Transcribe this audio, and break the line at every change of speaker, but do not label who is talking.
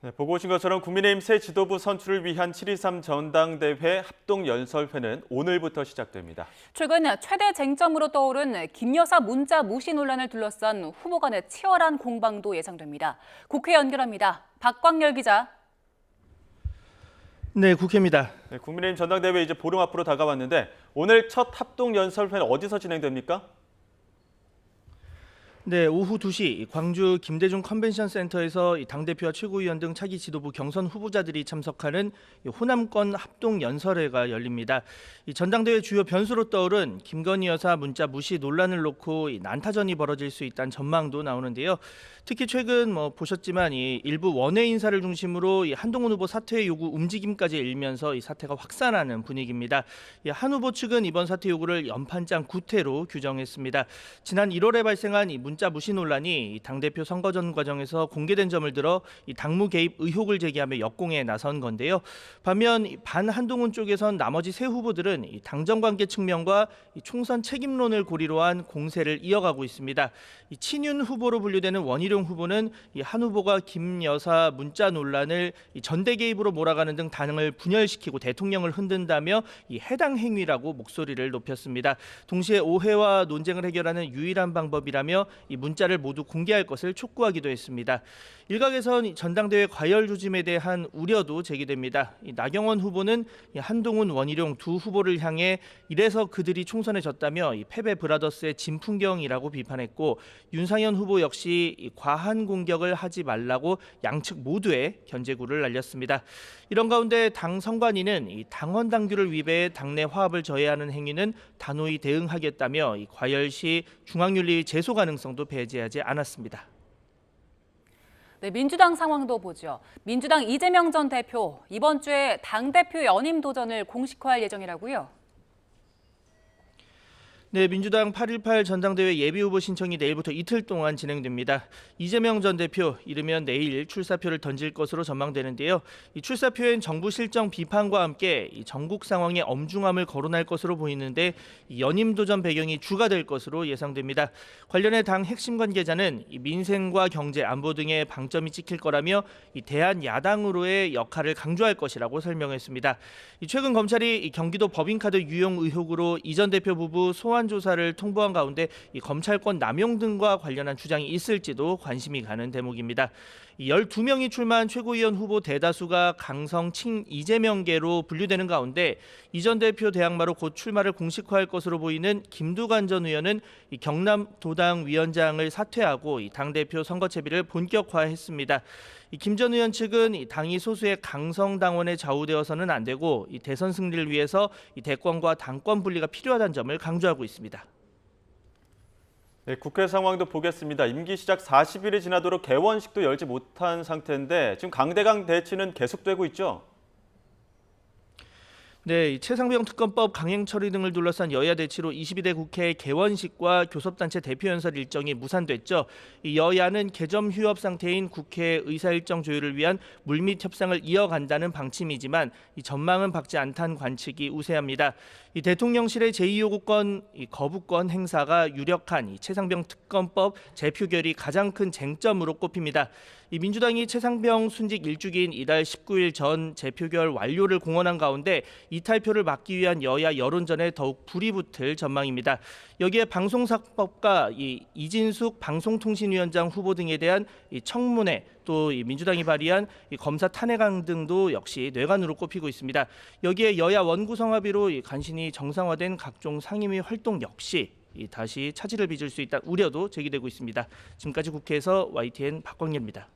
네, 보고 오신 것처럼 국민의힘 새 지도부 선출을 위한 7.23 전당대회 합동연설회는 오늘부터 시작됩니다.
최근 최대 쟁점으로 떠오른 김 여사 문자 무시 논란을 둘러싼 후보 간의 치열한 공방도 예상됩니다. 국회 연결합니다. 박광열 기자.
네, 국회입니다.
네, 국민의힘 전당대회 이제 보름 앞으로 다가왔는데 오늘 첫 합동연설회는 어디서 진행됩니까?
네, 오후 2시 광주 김대중 컨벤션 센터에서 당대표와 최고위원 등 차기 지도부 경선 후보자들이 참석하는 호남권 합동 연설회가 열립니다. 이 전당대회 주요 변수로 떠오른 김건희 여사 문자 무시 논란을 놓고 난타전이 벌어질 수 있다는 전망도 나오는데요. 특히 최근 보셨지만 일부 원외 인사를 중심으로 한동훈 후보 사퇴 요구 움직임까지 일면서 이 사태가 확산하는 분위기입니다. 한 후보 측은 이번 사퇴 요구를 연판장 구태로 규정했습니다. 지난 1월에 발생한 문자 무시 논란이 당대표 선거전 과정에서 공개된 점을 들어 당무 개입 의혹을 제기하며 역공에 나선 건데요. 반면 반 한동훈 쪽에선 나머지 세 후보들은 당정 관계 측면과 총선 책임론을 고리로 한 공세를 이어가고 있습니다. 친윤 후보로 분류되는 원희룡 후보는 한 후보가 김 여사 문자 논란을 전대 개입으로 몰아가는 등 당을 분열시키고 대통령을 흔든다며 해당 행위라고 목소리를 높였습니다. 동시에 오해와 논쟁을 해결하는 유일한 방법이라며 이 문자를 모두 공개할 것을 촉구하기도 했습니다. 일각에선 전당대회 과열 조짐에 대한 우려도 제기됩니다. 나경원 후보는 한동훈, 원희룡 두 후보를 향해 이래서 그들이 총선에 졌다며 패배 브라더스의 진풍경이라고 비판했고, 윤상현 후보 역시 과한 공격을 하지 말라고 양측 모두에 견제구를 날렸습니다. 이런 가운데 당 선관위는 당원 당규를 위배해 당내 화합을 저해하는 행위는 단호히 대응하겠다며 과열 시 중앙윤리 제소 가능성도 배제하지 않았습니다.
네, 민주당 상황도 보죠. 민주당 이재명 전 대표 이번 주에 당대표 연임 도전을 공식화할 예정이라고요.
네, 민주당 8.18 전당대회 예비후보 신청이 내일부터 이틀 동안 진행됩니다. 이재명 전 대표 이르면 내일 출사표를 던질 것으로 전망되는데요. 이 출사표엔 정부 실정 비판과 함께 이 전국 상황의 엄중함을 거론할 것으로 보이는데 연임 도전 배경이 주가 될 것으로 예상됩니다. 관련해 당 핵심 관계자는 이 민생과 경제, 안보 등의 방점이 찍힐 거라며 이 대한 야당으로의 역할을 강조할 것이라고 설명했습니다. 최근 검찰이 경기도 법인카드 유용 의혹으로 이 전 대표 부부 소환 조사를 통보한 가운데 이 검찰권 남용 등과 관련한 주장이 있을지도 관심이 가는 대목입니다. 12명이 출마한 최고위원 후보 대다수가 강성 친 이재명계로 분류되는 가운데 이 전 대표 대항마로 곧 출마를 공식화할 것으로 보이는 김두관 전 의원은 경남도당 위원장을 사퇴하고 당대표 선거 채비를 본격화했습니다. 김 전 의원 측은 당이 소수의 강성 당원에 좌우되어서는 안 되고 대선 승리를 위해서 대권과 당권 분리가 필요하다는 점을 강조하고 있습니다.
네, 국회 상황도 보겠습니다. 임기 시작 40일이 지나도록 개원식도 열지 못한 상태인데 지금 강대강 대치는 계속되고 있죠?
네, 최상병 특검법 강행 처리 등을 둘러싼 여야 대치로 22대 국회 개원식과 교섭단체 대표연설 일정이 무산됐죠. 이 여야는 개점 휴업 상태인 국회 의사일정 조율을 위한 물밑 협상을 이어간다는 방침이지만 이 전망은 밝지 않다는 관측이 우세합니다. 이 대통령실의 제2요구권 거부권 행사가 유력한 이 최상병 특검법 재표결이 가장 큰 쟁점으로 꼽힙니다. 이 민주당이 최상병 순직 1주기인 이달 19일 전 재표결 완료를 공언한 가운데 이탈표를 막기 위한 여야 여론전에 더욱 불이 붙을 전망입니다. 여기에 방송사법과 이진숙 방송통신위원장 후보 등에 대한 청문회 또 민주당이 발의한 검사 탄핵안 등도 역시 뇌관으로 꼽히고 있습니다. 여기에 여야 원구성 합의로 간신히 정상화된 각종 상임위 활동 역시 다시 차질을 빚을 수 있다는 우려도 제기되고 있습니다. 지금까지 국회에서 YTN 박광렬입니다.